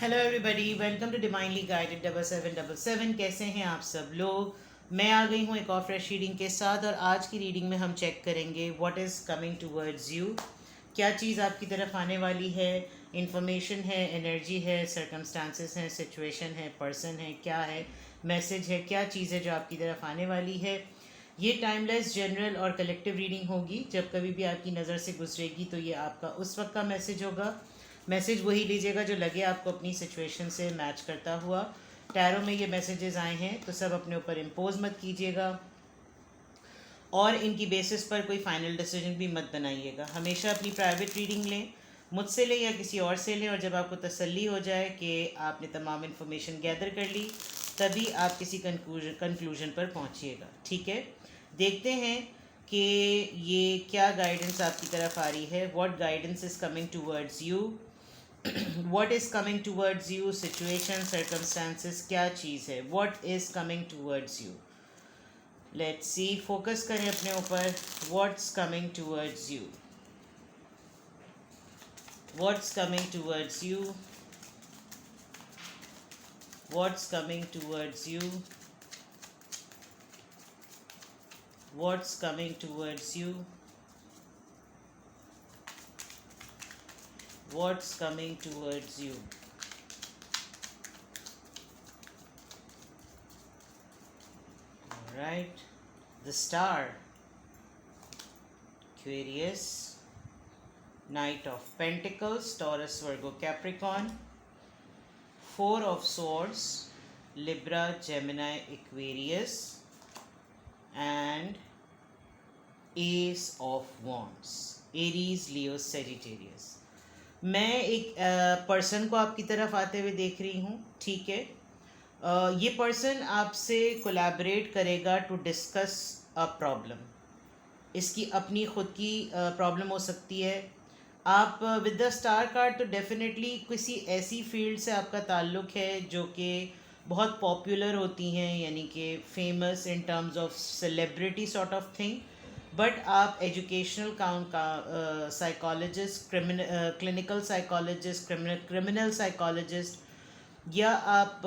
Hello everybody, welcome to divinely guided 7777। कैसे हैं आप सब लोग। मैं आ गई हूँ एक और फ्रेश रीडिंग के साथ, और आज की रीडिंग में हम चेक करेंगे what is coming towards you. क्या चीज़ आपकी तरफ आने वाली है। इंफॉर्मेशन है, एनर्जी है, सर्कमस्टांसेस हैं, सिचुएशन है, पर्सन है, क्या है, मैसेज है, क्या चीज़ है जो आपकी तरफ आने वाली है। ये टाइमलेस, जनरल और कलेक्टिव रीडिंग होगी। जब कभी भी आपकी नज़र से गुजरेगी तो ये आपका उस वक्त का मैसेज होगा। मैसेज वही लीजिएगा जो लगे आपको अपनी सिचुएशन से मैच करता हुआ। टैरो में ये मैसेजेस आए हैं तो सब अपने ऊपर इम्पोज मत कीजिएगा, और इनकी बेसिस पर कोई फाइनल डिसीजन भी मत बनाइएगा। हमेशा अपनी प्राइवेट रीडिंग लें, मुझसे लें या किसी और से लें, और जब आपको तसल्ली हो जाए कि आपने तमाम इन्फॉर्मेशन गैदर कर ली, तभी आप किसी कंक्लूजन पर पहुंचिएगा। ठीक है, देखते हैं कि ये क्या गाइडेंस आपकी तरफ आ रही है। What guidance is coming towards you. what is coming towards you, situation, circumstances, क्या चीज़ है, what is coming towards you. Let's see, focus करें अपने ऊपर। what's coming towards you, what's coming towards you, what's coming towards you, what's coming towards you, what's coming towards you. All right, the star, Aquarius, Knight of Pentacles, Taurus, Virgo, Capricorn, Four of Swords, Libra, Gemini, Aquarius, and Ace of Wands, Aries, Leo, Sagittarius. मैं एक person को आपकी तरफ आते हुए देख रही हूँ। ठीक है, ये पर्सन आपसे कोलैबोरेट करेगा टू डिस्कस अ प्रॉब्लम। इसकी अपनी ख़ुद की प्रॉब्लम हो सकती है। आप विद द स्टार कार्ड तो डेफिनेटली किसी ऐसी फील्ड से आपका ताल्लुक़ है जो कि बहुत पॉपुलर होती हैं, यानी कि famous in terms of celebrity sort of thing. But आप एजुकेशनल काउंट का psychologist, clinical psychologist, criminal psychologist, या आप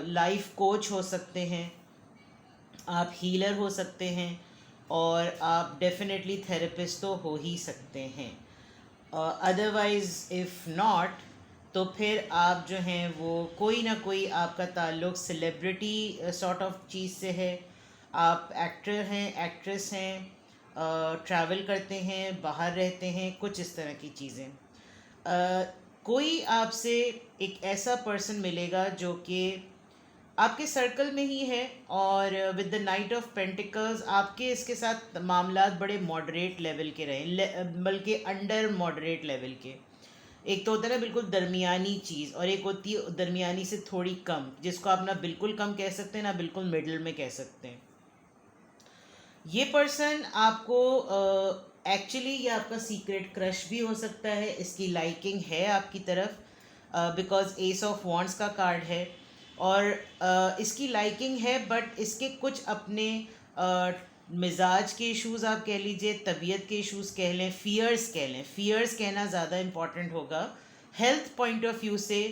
लाइफ कोच हो सकते हैं, आप हीलर हो सकते हैं, और आप डेफिनेटली थेरेपिस्ट तो हो ही सकते हैं। अदरवाइज़ इफ़ नॉट, तो फिर आप जो हैं वो कोई ना कोई आपका ताल्लुक़ सेलिब्रिटी सॉर्ट ऑफ चीज़ से है। आप एक्टर हैं, एक्ट्रेस हैं, ट्रैवल करते हैं, बाहर रहते हैं, कुछ इस तरह की चीज़ें। कोई आपसे एक ऐसा पर्सन मिलेगा जो कि आपके सर्कल में ही है, और with the night of pentacles आपके इसके साथ मामलात बड़े मॉडरेट लेवल के रहे, बल्कि अंडर मॉडरेट लेवल के। एक तो होता है ना बिल्कुल दरमियानी चीज़, और एक होती है दरमियानी से थोड़ी कम, जिसको आप ना बिल्कुल कम कह सकते हैं ना बिल्कुल मिडल में कह सकते हैं। ये पर्सन आपको एक्चुअली ये आपका सीक्रेट क्रश भी हो सकता है। इसकी लाइकिंग है आपकी तरफ, बिकॉज एस ऑफ वॉन्ड्स का कार्ड है, और इसकी लाइकिंग है, बट इसके कुछ अपने मिजाज के इश्यूज़ आप कह लीजिए, तबीयत के इश्यूज़ कह लें, फ़ियर्स कह लें। फ़ियर्स कहना ज़्यादा इम्पॉर्टेंट होगा। हेल्थ पॉइंट ऑफ व्यू से,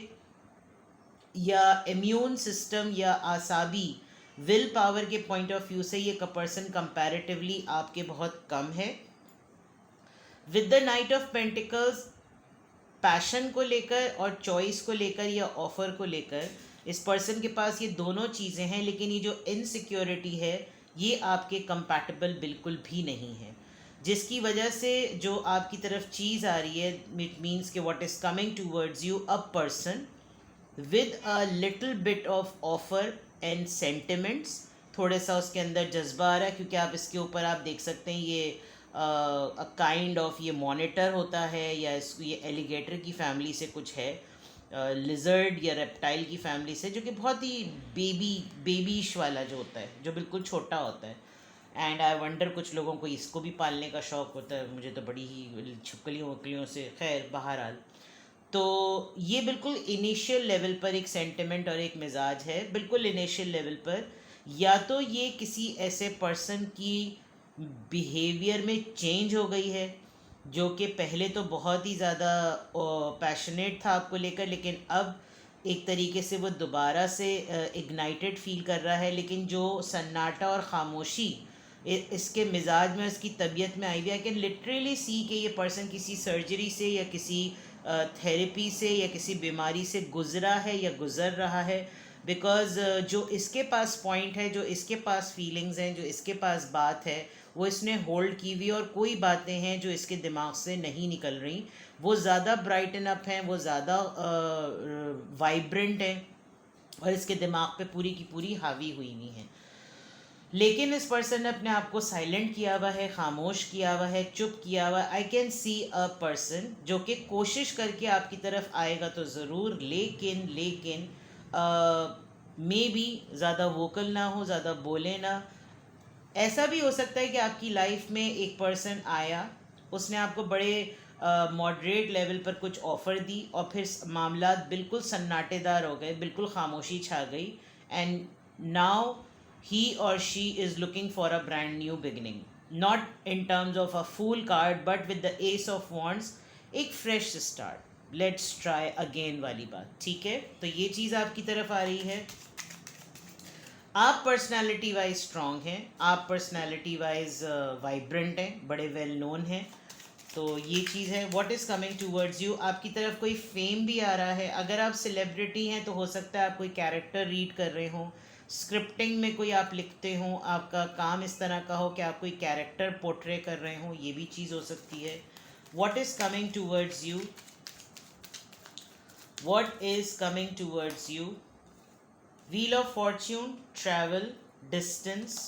या इम्यून सिस्टम, या आसाबी विल पावर के पॉइंट ऑफ व्यू से, ये पर्सन कंपैरेटिवली आपके बहुत कम है। With the night of pentacles, passion को लेकर और चॉइस को लेकर या ऑफ़र को लेकर इस पर्सन के पास ये दोनों चीज़ें हैं, लेकिन ये जो इनसिक्योरिटी है ये आपके कंपैटिबल बिल्कुल भी नहीं है, जिसकी वजह से जो आपकी तरफ चीज़ आ रही है, इट मीन्स कि what is coming towards you a person with a little bit of offer and sentiments. थोड़ा सा उसके अंदर जज्बा आ रहा है, क्योंकि आप इसके ऊपर आप देख सकते हैं ये अ काइंड ऑफ ये मॉनिटर होता है, या इसको ये एलिगेटर की फैमिली से कुछ है, लिजर्ड या रेप्टाइल की फैमिली से, जो कि बहुत ही बेबीश वाला जो होता है, जो बिल्कुल छोटा होता है। एंड आई वंडर कुछ लोगों को इसको भी पालने का शौक़ होता है, मुझे तो बड़ी ही छिपकलियों वकलियों से। खैर बहरहाल, तो ये बिल्कुल इनिशियल लेवल पर एक सेंटिमेंट और एक मिजाज है, बिल्कुल इनिशियल लेवल पर। या तो ये किसी ऐसे पर्सन की बिहेवियर में चेंज हो गई है, जो कि पहले तो बहुत ही ज़्यादा पैशनेट था आपको लेकर, लेकिन अब एक तरीके से वो दोबारा से इग्नाइटेड फील कर रहा है, लेकिन जो सन्नाटा और ख़ामोशी इसके मिजाज में, उसकी तबीयत में आई हुई, आई कैन लिटरली सी कि ये पर्सन किसी सर्जरी से या किसी थेरेपी से या किसी बीमारी से गुज़रा है या गुज़र रहा है। बिकॉज़ जो इसके पास पॉइंट है, जो इसके पास फीलिंग्स हैं, जो इसके पास बात है, वो इसने होल्ड की हुई, और कोई बातें हैं जो इसके दिमाग से नहीं निकल रही। वो ज़्यादा ब्राइटन अप हैं, वो ज़्यादा वाइब्रेंट हैं, और इसके दिमाग पे पूरी की पूरी हावी हुई हुई हैं। लेकिन इस पर्सन ने अपने आप को साइलेंट किया हुआ है, खामोश किया हुआ है, चुप किया हुआ है। I can see a person जो कि कोशिश करके आपकी तरफ आएगा तो ज़रूर, लेकिन मे बी ज़्यादा वोकल ना हो, ज़्यादा बोले ना। ऐसा भी हो सकता है कि आपकी लाइफ में एक पर्सन आया, उसने आपको बड़े मॉडरेट लेवल पर कुछ ऑफ़र दी, और फिर मामला बिल्कुल सन्नाटेदार हो गए, बिल्कुल खामोशी छा गई, and now he or she is looking for a brand new beginning, not in terms of a fool card but with the ace of wands, एक fresh start, let's try again वाली बात। ठीक है, तो ये चीज़ आपकी तरफ आ रही है। आप पर्सनालिटी वाइज स्ट्रांग हैं, आप पर्सनालिटी वाइज वाइब्रेंट हैं, बड़े वेल नोन हैं, तो ये चीज़ है। What is coming towards you, आपकी तरफ कोई फेम भी आ रहा है। अगर आप सेलिब्रिटी हैं तो हो सकता है आप कोई कैरेक्टर रीड कर रहे हों, स्क्रिप्टिंग में कोई आप लिखते हों, आपका काम इस तरह का हो कि आप कोई कैरेक्टर पोर्ट्रे कर रहे हों, ये भी चीज़ हो सकती है। What is coming towards you, what is coming towards you, wheel of Fortune, travel, distance,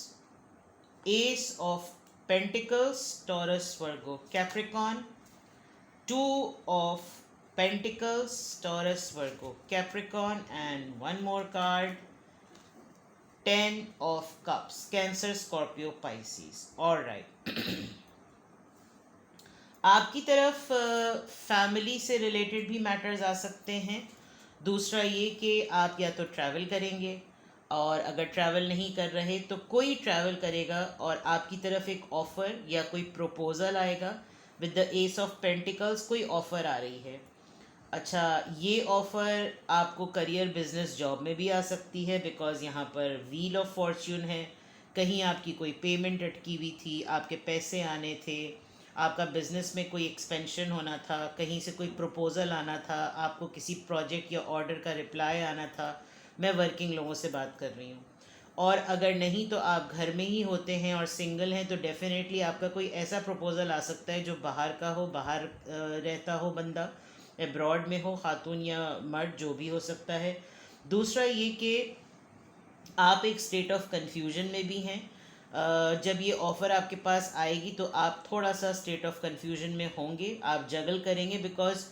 S of Pentacles, Taurus, Virgo, Capricorn, Two of Pentacles, Taurus, Virgo, Capricorn, and one more card, Ten of Cups, Cancer, Scorpio, Pisces. All right. आपकी तरफ family से related भी matters आ सकते हैं। दूसरा ये कि आप या तो ट्रैवल करेंगे, और अगर ट्रैवल नहीं कर रहे तो कोई ट्रैवल करेगा, और आपकी तरफ एक ऑफ़र या कोई प्रपोज़ल आएगा with the S of pentacles, कोई ऑफ़र आ रही है। अच्छा, ये ऑफ़र आपको करियर, बिजनेस, जॉब में भी आ सकती है, बिकॉज़ यहाँ पर व्हील ऑफ फॉर्च्यून है। कहीं आपकी कोई पेमेंट अटकी हुई थी, आपके पैसे आने थे, आपका बिज़नेस में कोई एक्सपेंशन होना था, कहीं से कोई प्रपोज़ल आना था, आपको किसी प्रोजेक्ट या ऑर्डर का रिप्लाई आना था। मैं वर्किंग लोगों से बात कर रही हूँ। और अगर नहीं तो आप घर में ही होते हैं और सिंगल हैं, तो डेफिनेटली आपका कोई ऐसा प्रपोज़ल आ सकता है जो बाहर का हो, बाहर रहता हो बंदा, एब्रॉड में हो, खातून या मर्द, जो भी हो सकता है। दूसरा ये कि आप एक स्टेट ऑफ कन्फ्यूजन में भी हैं। जब ये ऑफ़र आपके पास आएगी तो आप थोड़ा सा स्टेट ऑफ कन्फ्यूजन में होंगे, आप जगल करेंगे, बिकॉज़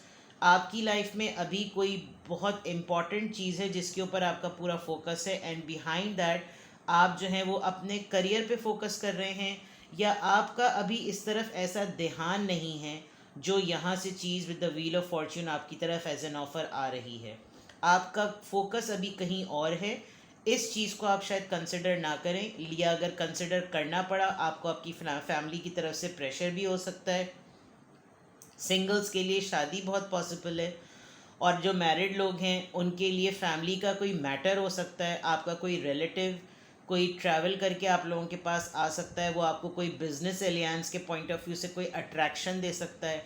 आपकी लाइफ में अभी कोई बहुत इम्पॉर्टेंट चीज़ है जिसके ऊपर आपका पूरा फोकस है, एंड बिहाइंड दैट आप जो हैं वो अपने करियर पे फोकस कर रहे हैं, या आपका अभी इस तरफ ऐसा ध्यान नहीं है जो यहाँ से चीज़ with the wheel of fortune आपकी तरफ एज एन ऑफ़र आ रही है। आपका फोकस अभी कहीं और है। इस चीज़ को आप शायद कंसिडर ना करें, या अगर कंसिडर करना पड़ा आपको आपकी फैमिली की तरफ से प्रेशर भी हो सकता है। सिंगल्स के लिए शादी बहुत पॉसिबल है, और जो मैरिड लोग हैं उनके लिए फैमिली का कोई मैटर हो सकता है। आपका कोई रिलेटिव कोई ट्रैवल करके आप लोगों के पास आ सकता है, वो आपको कोई बिजनेस एलियंस के पॉइंट ऑफ व्यू से कोई अट्रैक्शन दे सकता है।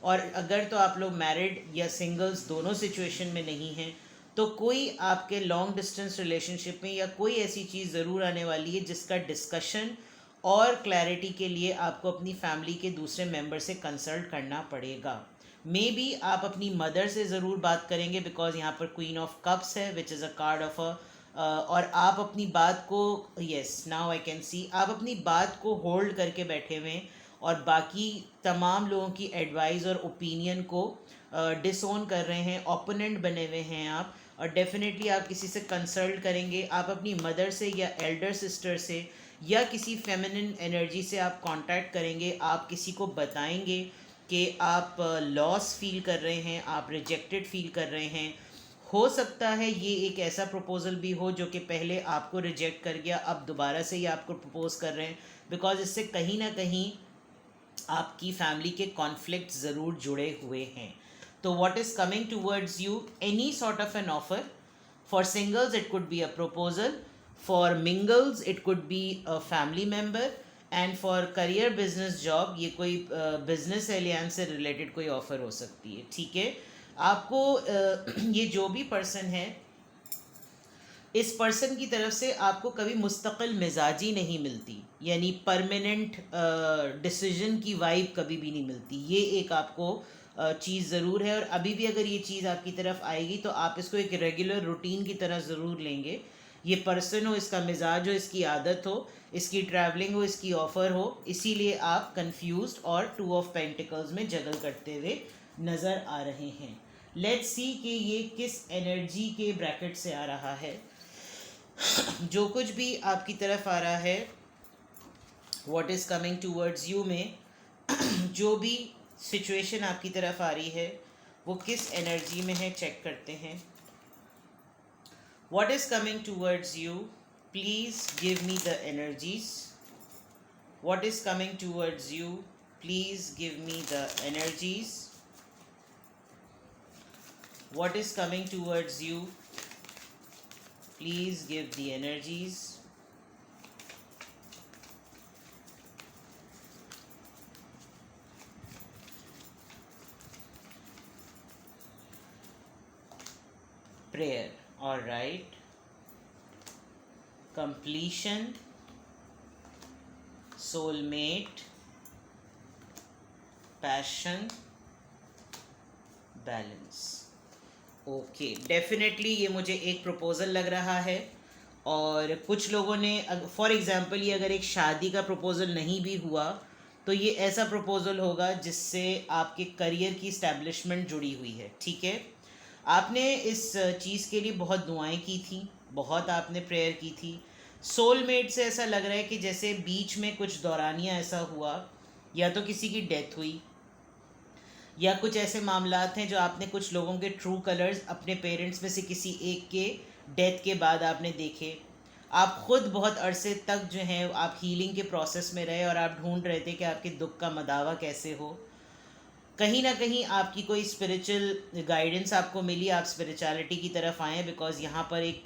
और अगर तो आप लोग मैरिड या सिंगल्स दोनों सिचुएशन में नहीं हैं, तो कोई आपके लॉन्ग डिस्टेंस रिलेशनशिप में या कोई ऐसी चीज़ ज़रूर आने वाली है जिसका डिस्कशन और क्लैरिटी के लिए आपको अपनी फैमिली के दूसरे मेंबर से कंसल्ट करना पड़ेगा। मे बी आप अपनी मदर से ज़रूर बात करेंगे, बिकॉज यहाँ पर क्वीन ऑफ कप्स है which is a card of a, और आप अपनी बात को, yes now I can see, आप अपनी बात को होल्ड करके बैठे हुए हैं, और बाकी तमाम लोगों की एडवाइस और ओपिनियन को डिसोन कर रहे हैं, ओपोनेंट बने हुए हैं आप। और डेफिनेटली आप किसी से कंसल्ट करेंगे, आप अपनी मदर से या एल्डर सिस्टर से या किसी फेमिनिन एनर्जी से आप कांटेक्ट करेंगे। आप किसी को बताएंगे कि आप लॉस फील कर रहे हैं, आप रिजेक्टेड फील कर रहे हैं। हो सकता है ये एक ऐसा प्रपोज़ल भी हो जो कि पहले आपको रिजेक्ट कर गया, अब दोबारा से ये आपको प्रपोज़ कर रहे हैं, बिकॉज इससे कहीं ना कहीं आपकी फैमिली के कॉन्फ्लिक्ट ज़रूर जुड़े हुए हैं। तो what is coming towards you, any sort of an offer. For singles it could be a proposal, for mingles it could be a family member, and for career business job ये कोई business aliens से related कोई offer हो सकती है. ठीक है, आपको ये जो भी पर्सन है, इस पर्सन की तरफ से आपको कभी मुस्तकिल मिजाजी नहीं मिलती, यानी परमानेंट डिसीजन की वाइब कभी भी नहीं मिलती. ये एक आपको चीज़ ज़रूर है, और अभी भी अगर ये चीज़ आपकी तरफ आएगी तो आप इसको एक रेगुलर रूटीन की तरह ज़रूर लेंगे. ये पर्सन हो, इसका मिजाज हो, इसकी आदत हो, इसकी ट्रैवलिंग हो, इसकी ऑफ़र हो, इसीलिए आप कंफ्यूज्ड और 2 ऑफ पेंटिकल्स में जगल करते हुए नज़र आ रहे हैं. लेट्स सी कि ये किस एनर्जी के ब्रैकेट से आ रहा है. जो कुछ भी आपकी तरफ आ रहा है, what is coming towards you में जो भी सिचुएशन आपकी तरफ आ रही है वो किस एनर्जी में है, चेक करते हैं. What is coming towards you, please give me the energies. What is coming towards you, please give me the energies. What is coming towards you, please give the energies. Prayer, all right. Completion, soulmate, passion, balance. Okay, definitely ये मुझे एक proposal लग रहा है. और कुछ लोगों ने, फॉर एग्ज़ाम्पल, ये अगर एक शादी का प्रपोज़ल नहीं भी हुआ तो ये ऐसा प्रपोज़ल होगा जिससे आपके करियर की इस्टेब्लिशमेंट जुड़ी हुई है. ठीक है, आपने इस चीज़ के लिए बहुत दुआएं की थी, बहुत आपने प्रेयर की थी. सोलमेट से ऐसा लग रहा है कि जैसे बीच में कुछ दौरानिया ऐसा हुआ, या तो किसी की डेथ हुई, या कुछ ऐसे मामलात हैं जो आपने कुछ लोगों के ट्रू कलर्स अपने पेरेंट्स में से किसी एक के डेथ के बाद आपने देखे. आप ख़ुद बहुत अरसे तक जो हैं आप हीलिंग के प्रोसेस में रहे और आप ढूंढ रहे थे कि आपके दुख का मदावा कैसे हो. कहीं ना कहीं आपकी कोई स्पिरिचुअल गाइडेंस आपको मिली, आप स्पिरिचुअलिटी की तरफ आए, बिकॉज यहाँ पर एक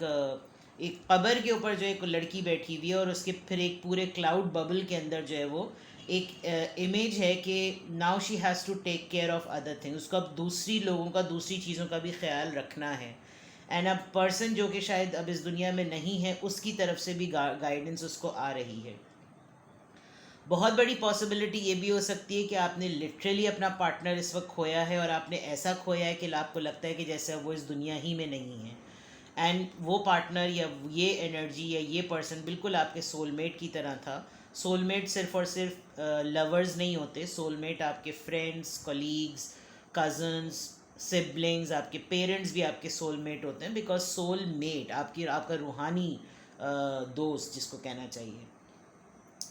कब्र के ऊपर जो एक लड़की बैठी हुई है और उसके फिर एक पूरे क्लाउड बबल के अंदर जो है वो एक इमेज है कि now she has to take care of other things. उसको अब दूसरी लोगों का, दूसरी चीज़ों का भी ख्याल रखना है. एंड अब पर्सन जो कि शायद अब इस दुनिया में नहीं है, उसकी तरफ से भी गाइडेंस उसको आ रही है. बहुत बड़ी पॉसिबिलिटी ये भी हो सकती है कि आपने लिटरली अपना पार्टनर इस वक्त खोया है, और आपने ऐसा खोया है कि आपको लगता है कि जैसे वो इस दुनिया ही में नहीं है. एंड वो पार्टनर या ये एनर्जी या ये पर्सन बिल्कुल आपके सोलमेट की तरह था. सोलमेट सिर्फ और सिर्फ लवर्स नहीं होते. सोलमेट आपके फ्रेंड्स, कलीग्स, कज़न्स, सिबलिंग्स, आपके पेरेंट्स भी आपके सोलमेट होते हैं, बिकॉज सोलमेट आपका रूहानी दोस्त जिसको कहना चाहिए.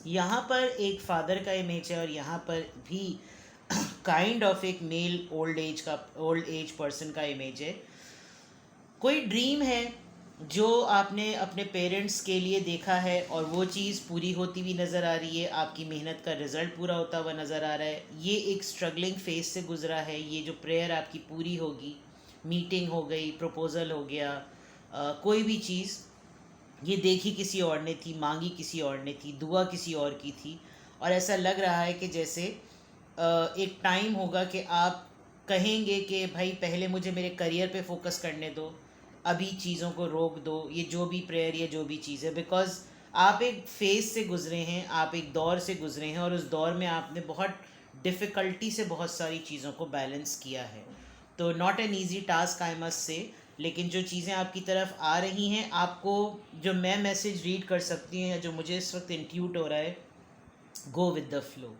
यहाँ पर एक फादर का इमेज है, और यहाँ पर भी काइंड ऑफ एक मेल ओल्ड एज पर्सन का इमेज है. कोई ड्रीम है जो आपने अपने पेरेंट्स के लिए देखा है, और वो चीज़ पूरी होती हुई नज़र आ रही है, आपकी मेहनत का रिज़ल्ट पूरा होता हुआ नज़र आ रहा है. ये एक स्ट्रगलिंग फेज से गुज़रा है. ये जो प्रेयर आपकी पूरी होगी, मीटिंग हो गई, प्रपोज़ल हो गया, कोई भी चीज़, ये देखी किसी और ने थी, मांगी किसी और ने थी, दुआ किसी और की थी. और ऐसा लग रहा है कि जैसे एक टाइम होगा कि आप कहेंगे कि भाई पहले मुझे मेरे करियर पे फोकस करने दो, अभी चीज़ों को रोक दो, ये जो भी प्रेयर, ये जो भी चीज़ है, बिकॉज आप एक फेज से गुज़रे हैं, आप एक दौर से गुज़रे हैं, और उस दौर में आपने बहुत डिफ़िकल्टी से बहुत सारी चीज़ों को बैलेंस किया है. तो not an easy task I must say. लेकिन जो चीज़ें आपकी तरफ आ रही हैं, आपको जो मैं मैसेज रीड कर सकती हूँ या जो मुझे इस वक्त इंट्यूट हो रहा है, गो विद द फ्लो.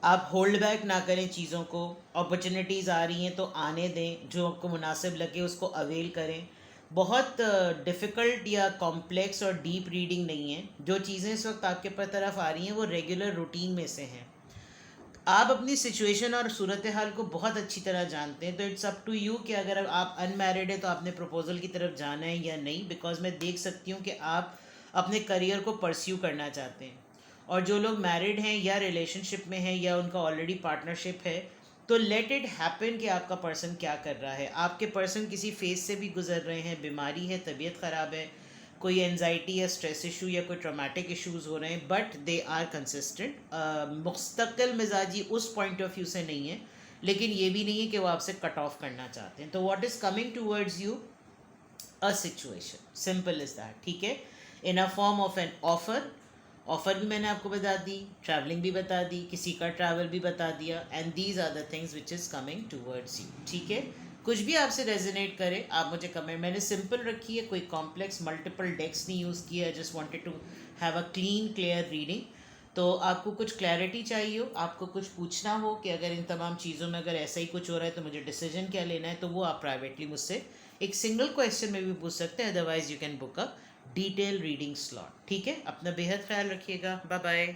आप होल्ड बैक ना करें चीज़ों को. अपॉर्चुनिटीज़ आ रही हैं तो आने दें, जो आपको मुनासिब लगे उसको अवेल करें. बहुत डिफ़िकल्ट या कॉम्प्लेक्स और डीप रीडिंग नहीं है. जो चीज़ें इस वक्त आपके तरफ आ रही हैं वो रेगुलर रूटीन में से हैं. आप अपनी सिचुएशन और सूरत हाल को बहुत अच्छी तरह जानते हैं, तो इट्स अप टू यू कि अगर आप अनमैरिड है तो आपने प्रपोज़ल की तरफ जाना है या नहीं. बिकॉज मैं देख सकती हूँ कि आप अपने करियर को परस्यू करना चाहते हैं. और जो लोग मैरिड हैं या रिलेशनशिप में हैं या उनका ऑलरेडी पार्टनरशिप है, तो लेट इट हैपन कि आपका पर्सन क्या कर रहा है. आपके पर्सन किसी फेज से भी गुजर रहे हैं, बीमारी है, तबीयत ख़राब है, कोई एनजाइटी या स्ट्रेस इशू या कोई ट्रॉमेटिक इश्यूज हो रहे हैं, बट दे आर कंसिस्टेंट. मुस्तकिल मिजाजी उस पॉइंट ऑफ व्यू से नहीं है, लेकिन ये भी नहीं है कि वो आपसे कट ऑफ करना चाहते हैं. तो what is coming towards you? A situation, simple is that. ठीक है, in a form of an offer. Offer भी मैंने आपको बता दी, ट्रैवलिंग भी बता दी, किसी का ट्रैवल भी बता दिया, and these are the things which is coming towards you. ठीक है, कुछ भी आपसे रेजोनेट करे आप मुझे कमेंट. मैंने सिंपल रखी है, कोई कॉम्प्लेक्स मल्टीपल डेक्स नहीं यूज़ किया. I just wanted to have a clean clear reading. तो आपको कुछ क्लैरिटी चाहिए हो, आपको कुछ पूछना हो कि अगर इन तमाम चीज़ों में अगर ऐसा ही कुछ हो रहा है तो मुझे डिसीजन क्या लेना है, तो वो आप प्राइवेटली मुझसे एक सिंगल क्वेश्चन में भी पूछ सकते हैं. Otherwise you can book a detail reading slot. ठीक है, अपना बेहद ख्याल रखिएगा. Bye bye.